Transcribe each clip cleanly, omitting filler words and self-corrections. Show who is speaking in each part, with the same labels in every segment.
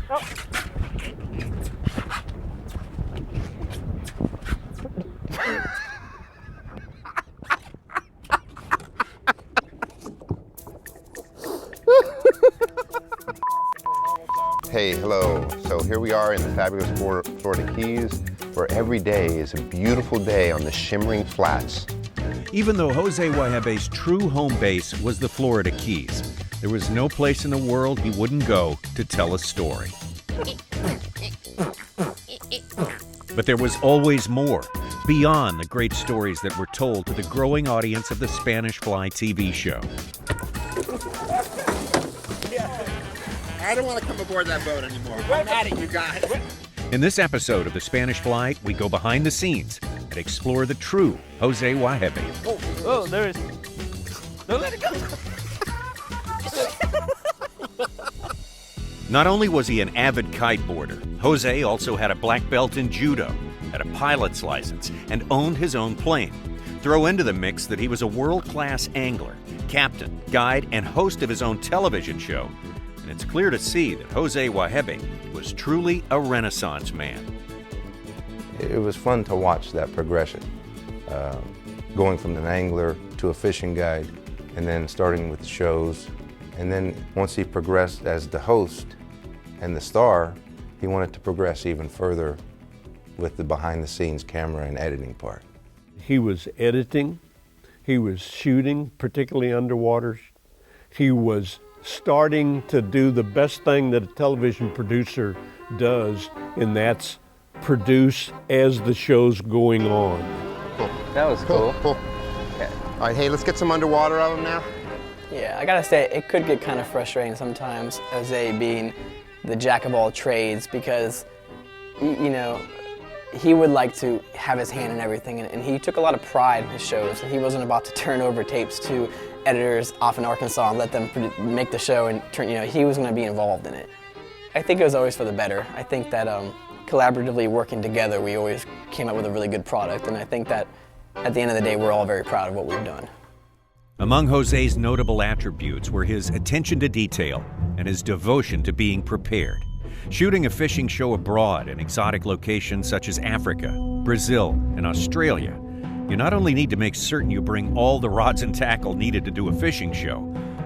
Speaker 1: Hey, hello. So here we are in the fabulous Florida Keys, where every day is a beautiful day on the shimmering flats.
Speaker 2: Even though Jose Wejebe's true home base was the Florida Keys, there was no place in the world he wouldn't go to tell a story. But there was always more, beyond the great stories that were told to the growing audience of the Spanish Fly TV show.
Speaker 1: I don't want to come aboard that boat anymore. I'm mad at you guys.
Speaker 2: In this episode of The Spanish Fly, we go behind the scenes and explore the true Jose Wejebe.
Speaker 3: Oh, there is. Don't let it go.
Speaker 2: Not only was he an avid kiteboarder, Jose also had a black belt in judo, had a pilot's license, and owned his own plane. Throw into the mix that he was a world-class angler, captain, guide, and host of his own television show. And it's clear to see that Jose Wejebe was truly a Renaissance man.
Speaker 4: It was fun to watch that progression, going from an angler to a fishing guide, and then starting with the shows. And then once he progressed as the host and the star, he wanted to progress even further with the behind-the-scenes camera and editing part.
Speaker 5: He was editing, he was shooting, particularly underwater. He was starting to do the best thing that a television producer does, and that's produce as the show's going on.
Speaker 1: Cool.
Speaker 3: That was cool.
Speaker 1: Cool.
Speaker 3: Yeah.
Speaker 1: All right, hey, let's get some underwater of them now.
Speaker 6: Yeah, I gotta say, it could get kind of frustrating sometimes, Jose being the jack of all trades, because, you know, he would like to have his hand in everything, and he took a lot of pride in his shows. He wasn't about to turn over tapes to editors off in Arkansas and let them make the show and turn, he was gonna be involved in it. I think it was always for the better. I think that collaboratively working together, we always came up with a really good product, and I think that at the end of the day, we're all very proud of what we've done.
Speaker 2: Among Jose's notable attributes were his attention to detail and his devotion to being prepared. Shooting a fishing show abroad in exotic locations such as Africa, Brazil, and Australia, you not only need to make certain you bring all the rods and tackle needed to do a fishing show,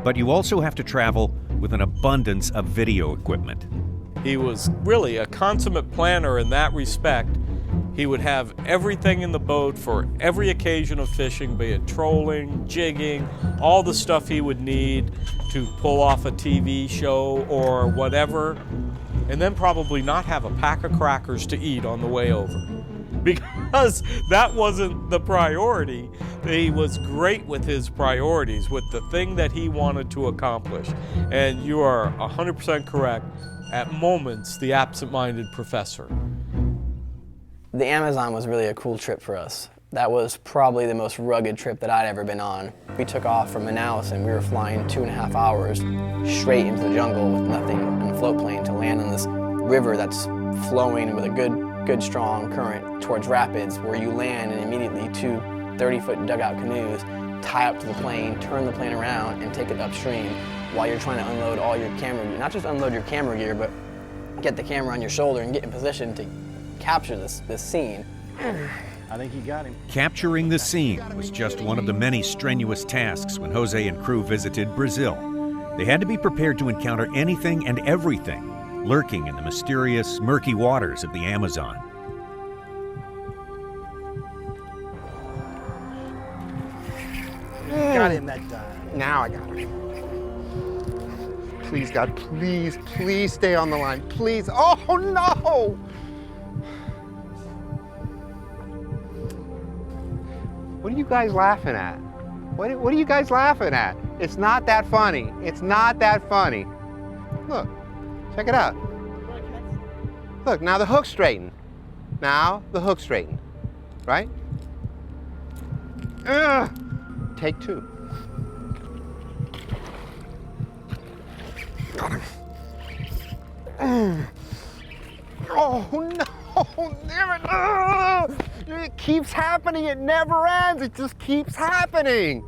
Speaker 2: but you also have to travel with an abundance of video equipment.
Speaker 7: He was really a consummate planner in that respect. He would have everything in the boat for every occasion of fishing, be it trolling, jigging, all the stuff he would need to pull off a TV show or whatever, and then probably not have a pack of crackers to eat on the way over, because that wasn't the priority. He was great with his priorities, with the thing that he wanted to accomplish. And you are 100% correct. At moments, the absent-minded professor.
Speaker 6: The Amazon was really a cool trip for us. That was probably the most rugged trip that I'd ever been on. We took off from Manaus and we were flying 2.5 hours straight into the jungle with nothing in a float plane to land on this river that's flowing with a good strong current towards rapids, where you land and immediately 2 30-foot dugout canoes tie up to the plane, turn the plane around and take it upstream while you're trying to unload all your camera gear. Not just unload your camera gear, but get the camera on your shoulder and get in position to capture this scene.
Speaker 3: I think you got him.
Speaker 2: Capturing the scene was just one of the many strenuous tasks when Jose and crew visited Brazil. They had to be prepared to encounter anything and everything lurking in the mysterious, murky waters of the Amazon.
Speaker 3: Got him that time.
Speaker 1: Now I got it. Please, God, please, please stay on the line. Please. Oh, no! What are you guys laughing at? What are you guys laughing at? It's not that funny. It's not that funny. Look, check it out. Look, now the hook's straightened. Now the hook's straightened, right? Take 2. Got him. Oh no, damn it. It keeps happening, it never ends, it just keeps happening.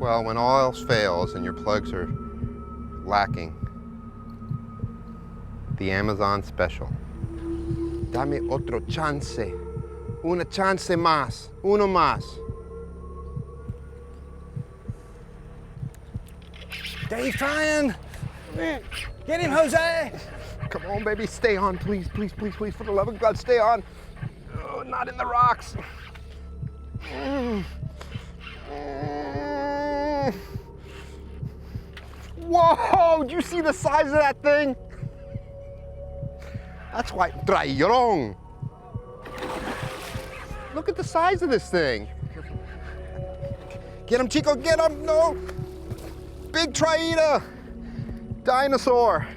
Speaker 1: Well, when all else fails and your plugs are lacking, the Amazon special. Dame otro chance. Una chance más. Uno más.
Speaker 3: Dave trying. Get him, Jose.
Speaker 1: Come on, baby, stay on, please, please, please, please, for the love of God, stay on. Oh, not in the rocks. Whoa, do you see the size of that thing? That's why, trailón. Look at the size of this thing. Get him, Chico, get him, no. Big traída, dinosaur.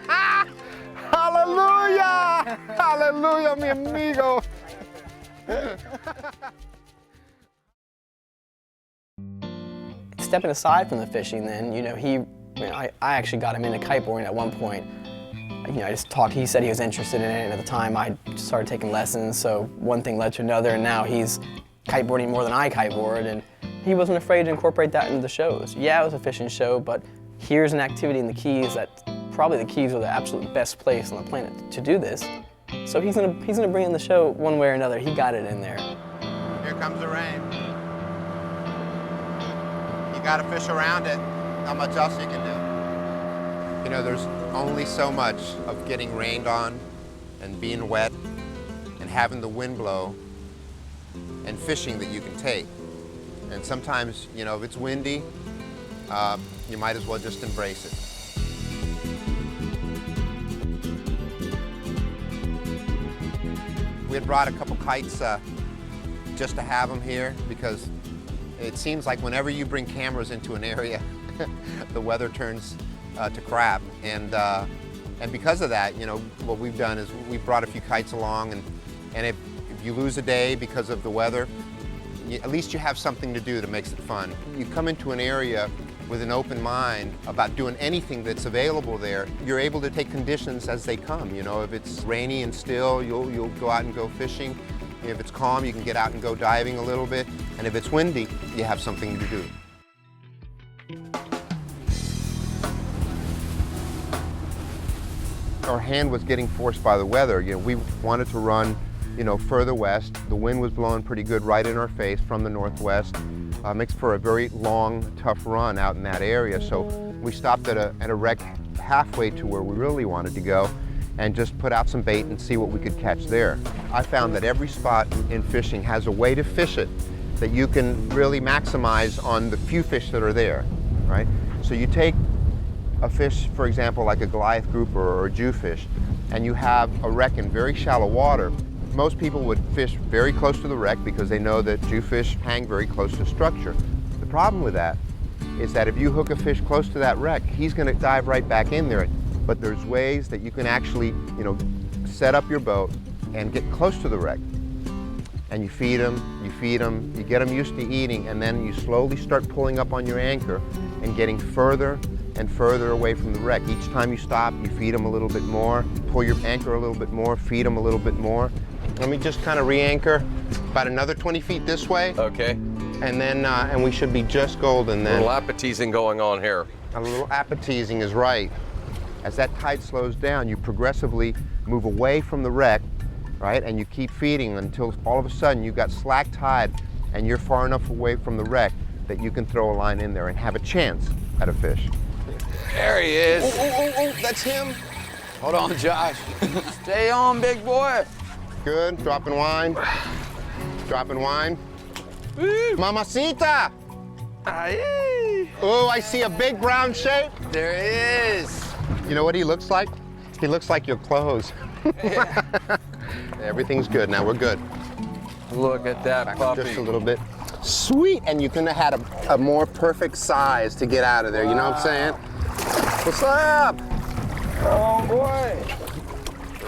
Speaker 1: Ah, hallelujah, hallelujah, mi amigo.
Speaker 6: Stepping aside from the fishing then, you know, I actually got him into kiteboarding at one point. You know, I just talked, he said he was interested in it, and at the time I started taking lessons, so one thing led to another, and now he's kiteboarding more than I kiteboard, and he wasn't afraid to incorporate that into the shows. Yeah, it was a fishing show, but here's an activity in the Keys that probably the Keys are the absolute best place on the planet to do this. So he's gonna bring in the show one way or another. He got it in there.
Speaker 1: Here comes the rain. You gotta fish around it. Not much else you can do. You know, there's only so much of getting rained on and being wet and having the wind blow and fishing that you can take. And sometimes, you know, if it's windy, you might as well just embrace it. We had brought a couple kites just to have them here because it seems like whenever you bring cameras into an area, the weather turns to crap. And because of that, you know, what we've done is we've brought a few kites along, and if you lose a day because of the weather, at least you have something to do that makes it fun. You come into an area with an open mind about doing anything that's available there. You're able to take conditions as they come. You know, if it's rainy and still, you'll go out and go fishing. If it's calm, you can get out and go diving a little bit. And if it's windy, you have something to do. Our hand was getting forced by the weather. You know, we wanted to run, you know, further west. The wind was blowing pretty good right in our face from the northwest. Makes for a very long, tough run out in that area. So we stopped at a wreck halfway to where we really wanted to go and just put out some bait and see what we could catch there. I found that every spot in fishing has a way to fish it that you can really maximize on the few fish that are there, right? So you take a fish, for example, like a Goliath grouper or a Jewfish, and you have a wreck in very shallow water. Most people would fish very close to the wreck because they know that Jewfish hang very close to structure. The problem with that is that if you hook a fish close to that wreck, he's going to dive right back in there. But there's ways that you can actually, you know, set up your boat and get close to the wreck. And you feed them, you get them used to eating, and then you slowly start pulling up on your anchor and getting further and further away from the wreck. Each time you stop, you feed them a little bit more, pull your anchor a little bit more, feed them a little bit more. Let me just kind of re-anchor about another 20 feet this way.
Speaker 8: Okay.
Speaker 1: And then, and we should be just golden then.
Speaker 8: A little appetizing going on here.
Speaker 1: A little appetizing is right. As that tide slows down, you progressively move away from the wreck, right? And you keep feeding until all of a sudden you've got slack tide and you're far enough away from the wreck that you can throw a line in there and have a chance at a fish.
Speaker 8: There he is.
Speaker 1: Oh, that's him.
Speaker 8: Hold on, Josh. Stay on, big boy.
Speaker 1: Good, dropping wine. Dropping wine. Mamacita! Oh, I see a big brown shape.
Speaker 8: There he is.
Speaker 1: You know what he looks like? He looks like your clothes. Everything's good now, we're good.
Speaker 8: Look at that
Speaker 1: Back
Speaker 8: puppy.
Speaker 1: just a little bit. Sweet, and you couldn't have had a more perfect size to get out of there, you know what I'm saying? What's up?
Speaker 8: Oh, boy.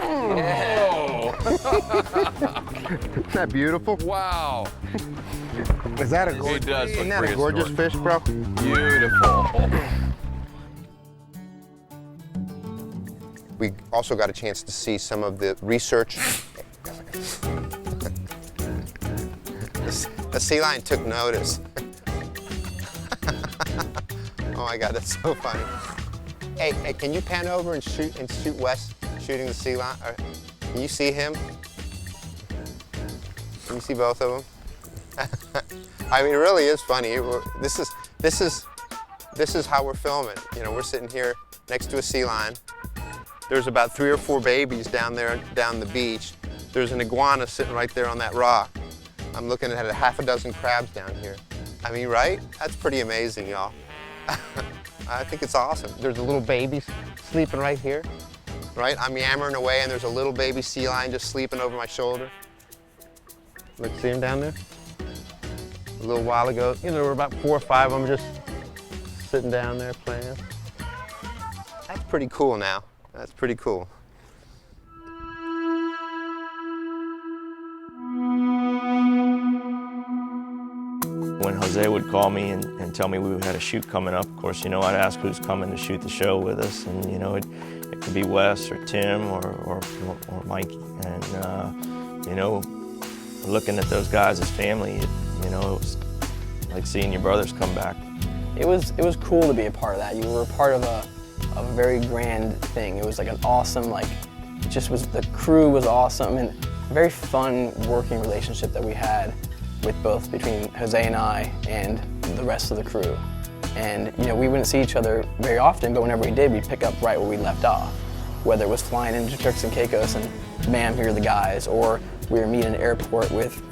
Speaker 1: Oh. Isn't that beautiful?
Speaker 8: Wow.
Speaker 1: Is that a
Speaker 8: He
Speaker 1: gorgeous,
Speaker 8: does look
Speaker 1: isn't that a gorgeous
Speaker 8: prehistoric.
Speaker 1: fish, bro?
Speaker 8: Beautiful.
Speaker 1: We also got a chance to see some of the research. A sea lion took notice. Oh my God, that's so funny. Hey, can you pan over and shoot Wes shooting the sea lion? Can you see him? Can you see both of them? I mean, it really is funny. This is how we're filming. You know, we're sitting here next to a sea lion. There's about 3 or 4 babies down there, down the beach. There's an iguana sitting right there on that rock. I'm looking at half a dozen crabs down here. I mean, right? That's pretty amazing, y'all. I think it's awesome. There's a little baby sleeping right here, right? I'm yammering away and there's a little baby sea lion just sleeping over my shoulder. Look, see him down there? A little while ago, you know, there were about 4 or 5 of them just sitting down there playing. That's pretty cool now. That's pretty cool.
Speaker 9: When Jose would call me and tell me we had a shoot coming up, of course, you know, I'd ask who's coming to shoot the show with us, and you know, it could be Wes or Tim or Mike, and you know, looking at those guys as family, you know, it was like seeing your brothers come back.
Speaker 6: It was cool to be a part of that. You were a part of a very grand thing. It was like an awesome, like, it just was, the crew was awesome, and a very fun working relationship that we had between Jose and I and the rest of the crew. And you know, we wouldn't see each other very often, but whenever we did, we'd pick up right where we left off. Whether it was flying into Turks and Caicos and bam, here are the guys, or we were meeting at an airport with,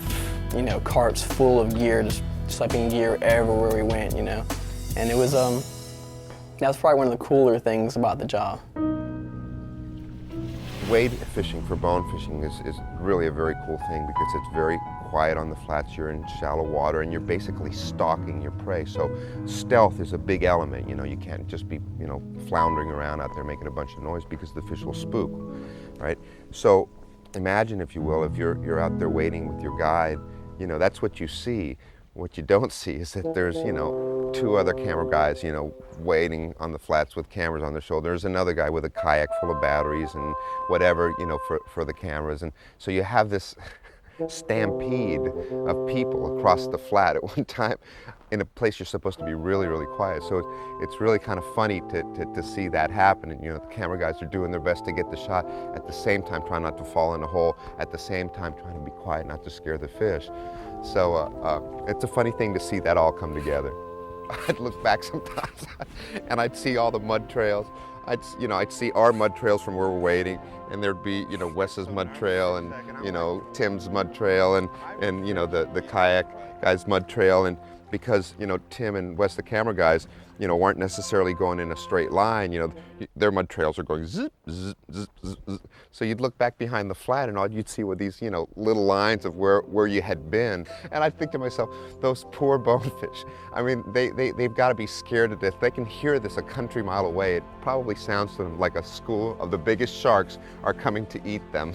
Speaker 6: you know, carts full of gear, just schlepping gear everywhere we went, you know. And it was, that was probably one of the cooler things about the job.
Speaker 4: Wade fishing for bone fishing is really a very cool thing because it's very quiet on the flats. You're in shallow water and you're basically stalking your prey. So stealth is a big element. You know, you can't just be, you know, floundering around out there making a bunch of noise because the fish will spook, right? So imagine, if you will, if you're out there waiting with your guide, you know, that's what you see. What you don't see is that there's, you know, 2 other camera guys, you know, waiting on the flats with cameras on their shoulders, another guy with a kayak full of batteries and whatever, you know, for the cameras. And so you have this stampede of people across the flat at one time in a place you're supposed to be really, really quiet. So it's really kind of funny to see that happen. And, you know, the camera guys are doing their best to get the shot, at the same time trying not to fall in a hole, at the same time trying to be quiet, not to scare the fish. So it's a funny thing to see that all come together. I'd look back sometimes and I'd see all the mud trails. I'd see our mud trails from where we're waiting, and there'd be, you know, Wes's mud trail and, you know, Tim's mud trail and you know, the kayak guy's mud trail. And because, you know, Tim and Wes, the camera guys, you know, weren't necessarily going in a straight line, you know, their mud trails are going zip, zip, zip, zip, zip. So you'd look back behind the flat and all you'd see were these, you know, little lines of where you had been. And I'd think to myself, those poor bonefish, I mean, they've got to be scared to death. They can hear this a country mile away. It probably sounds to them like a school of the biggest sharks are coming to eat them.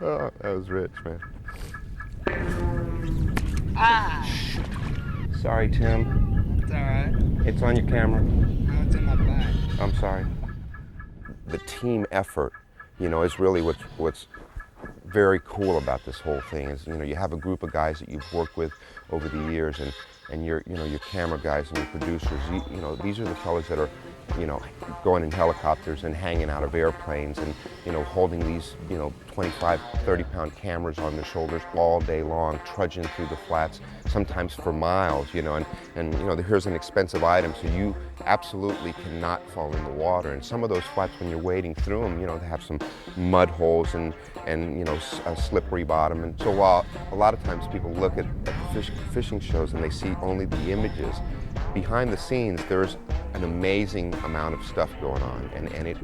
Speaker 4: Oh, that was rich, man.
Speaker 3: Ah!
Speaker 4: Sorry, Tim.
Speaker 3: It's all right.
Speaker 4: It's on your camera.
Speaker 3: No, it's in my bag.
Speaker 4: I'm sorry. The team effort, you know, is really what's very cool about this whole thing. Is, you know, you have a group of guys that you've worked with over the years, and your camera guys and your producers. You know, these are the fellas that are, you know, going in helicopters and hanging out of airplanes and, you know, holding these, you know, 25, 30-pound cameras on their shoulders all day long, trudging through the flats, sometimes for miles, you know, and you know, here's an expensive item, so you absolutely cannot fall in the water. And some of those flats, when you're wading through them, you know, they have some mud holes and you know, a slippery bottom. And so while a lot of times people look at fishing shows and they see only the images, behind the scenes, there's an amazing amount of stuff going on, and it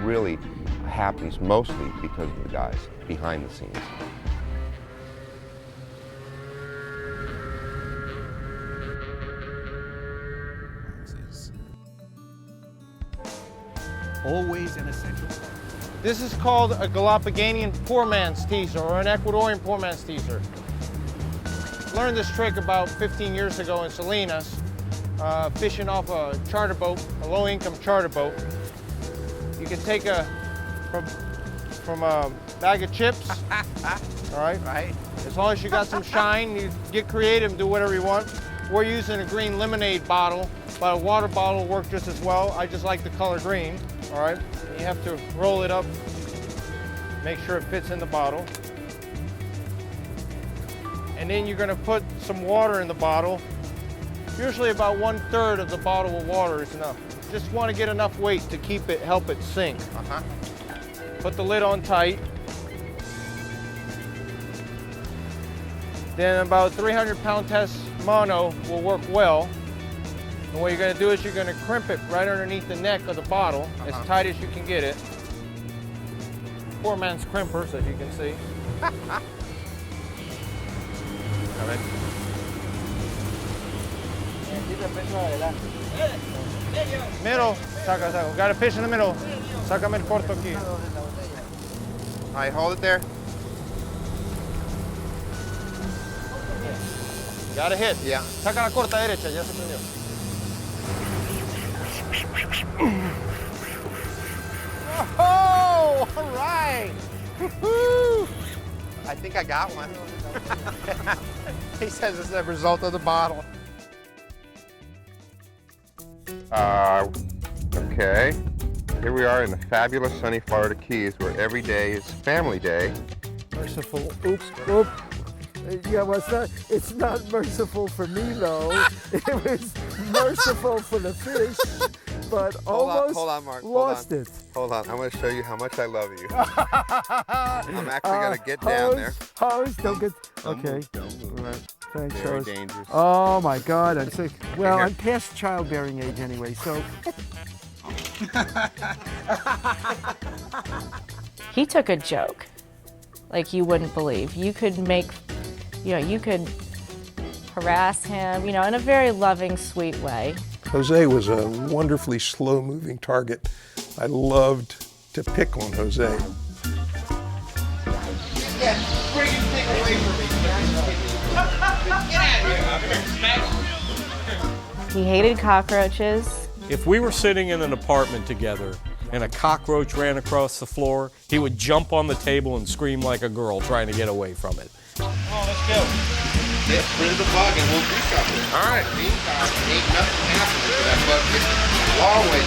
Speaker 4: really happens mostly because of the guys behind the scenes.
Speaker 2: Always an essential part.
Speaker 3: This is called a Galapagonian poor man's teaser, or an Ecuadorian poor man's teaser. Learned this trick about 15 years ago in Salinas, fishing off a charter boat, a low-income charter boat. You can take from bag of chips. All right?
Speaker 1: Right.
Speaker 3: As long as you got some shine, you get creative and do whatever you want. We're using a green lemonade bottle, but a water bottle will work just as well. I just like the color green, all right? You have to roll it up, make sure it fits in the bottle. And then you're gonna put some water in the bottle. Usually about 1/3 of the bottle of water is enough. Just wanna get enough weight to keep it, help it sink. Put the lid on tight. Then about 300-pound test mono will work well. And what you're gonna do is you're gonna crimp it right underneath the neck of the bottle, as tight as you can get it. Poor man's crimpers, as you can see. Middle, saca, saca. Got a fish in the middle. Sácame el corto aquí.
Speaker 1: All right, hold it there.
Speaker 3: Got a hit.
Speaker 1: Yeah.
Speaker 3: Saca la corta derecha, ya se prendió.
Speaker 1: Oh, all right. Woo-hoo. I think I got one. He says it's the result of the bottle. Okay. Here we are in the fabulous sunny Florida Keys where every day is family day.
Speaker 10: Merciful. Oops. Yeah, well, it's not merciful for me, though. It was merciful for the fish, but almost
Speaker 1: hold on, Mark.
Speaker 10: lost it.
Speaker 1: Hold on, I'm going to show you how much I love you. I'm actually going to get down there.
Speaker 10: Hose, don't get, okay.
Speaker 1: Don't move.
Speaker 10: Thanks,
Speaker 1: Very
Speaker 10: Hose.
Speaker 1: dangerous.
Speaker 10: Oh my God, I'm sick. Well, I'm past childbearing age anyway, so.
Speaker 11: He took a joke like you wouldn't believe. You could make, you could harass him, in a very loving, sweet way.
Speaker 12: Jose was a wonderfully slow-moving target. I loved to pick on Jose.
Speaker 1: Yeah, bring your thing away from me. Get out of here.
Speaker 11: He hated cockroaches.
Speaker 7: If we were sitting in an apartment together and a cockroach ran across the floor, he would jump on the table and scream like a girl trying to get away from it.
Speaker 3: Oh, let's go.
Speaker 1: Get rid of the bug and we'll do something. All right, meantime, ain't nothing happening to that bug. Long way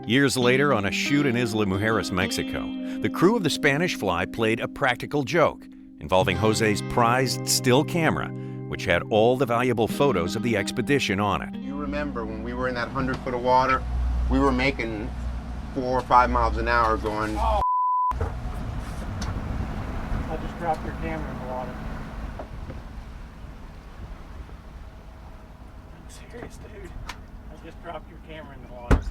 Speaker 1: down.
Speaker 2: Years later, on a shoot in Isla Mujeres, Mexico, the crew of the Spanish Fly played a practical joke involving Jose's prized still camera, which had all the valuable photos of the expedition on it.
Speaker 1: You remember when we were in that 100 foot of water, we were making 4 or 5 miles an hour going.
Speaker 3: Oh. I just dropped your camera in the water. I'm serious, dude. I just dropped your camera in the water.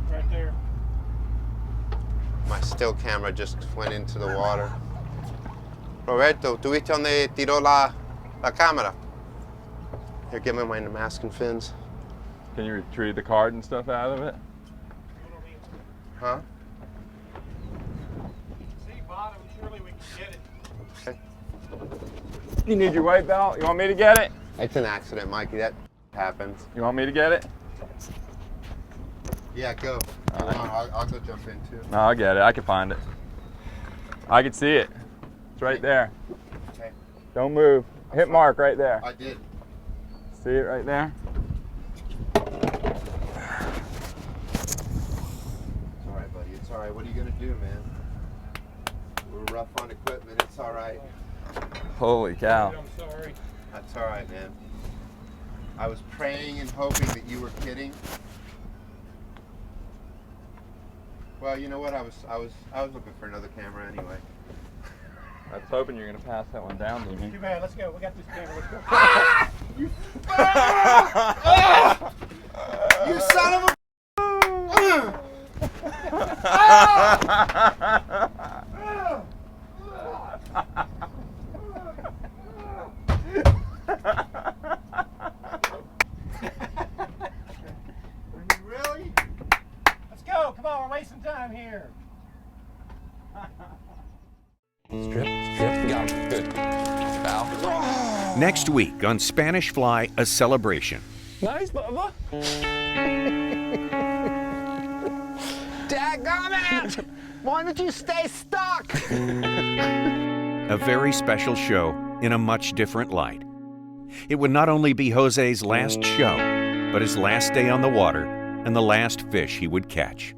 Speaker 3: Right there.
Speaker 1: My still camera just went into the water. Roberto, ¿tú viste dónde tiró la cámara? Here, give me my mask and fins.
Speaker 13: Can you retrieve the card and stuff out of it?
Speaker 1: Huh?
Speaker 3: See, bottom, surely we can get it.
Speaker 1: Okay.
Speaker 13: You need your weight belt? You want me to get it?
Speaker 1: It's an accident, Mikey. That happens.
Speaker 13: You want me to get it?
Speaker 1: Yeah, go.
Speaker 13: All right.
Speaker 1: I'll go jump in too.
Speaker 13: No, I'll get it. I can find it. I can see it. It's right there.
Speaker 1: Okay.
Speaker 13: Don't move. Hit Mark right there.
Speaker 1: I did.
Speaker 13: See it right there?
Speaker 1: It's all right, buddy. It's all right. What are you gonna do, man? We're rough on equipment. It's all right.
Speaker 13: Holy cow.
Speaker 3: I'm sorry.
Speaker 1: That's all right, man. I was praying and hoping that you were kidding. Well, you know what? I was looking for another camera anyway.
Speaker 13: I was hoping you were going to pass that one down to me.
Speaker 3: Too bad. Let's go. We got this camera. Let's go.
Speaker 1: You, you son of a.
Speaker 3: Really? Let's go. Come on. We're wasting time here.
Speaker 8: Strip, got him. Good. Foul.
Speaker 2: Next week on Spanish Fly, a celebration.
Speaker 8: Nice, Bubba. Dadgummit! Why don't you stay stuck?
Speaker 2: A very special show in a much different light. It would not only be Jose's last show, but his last day on the water and the last fish he would catch.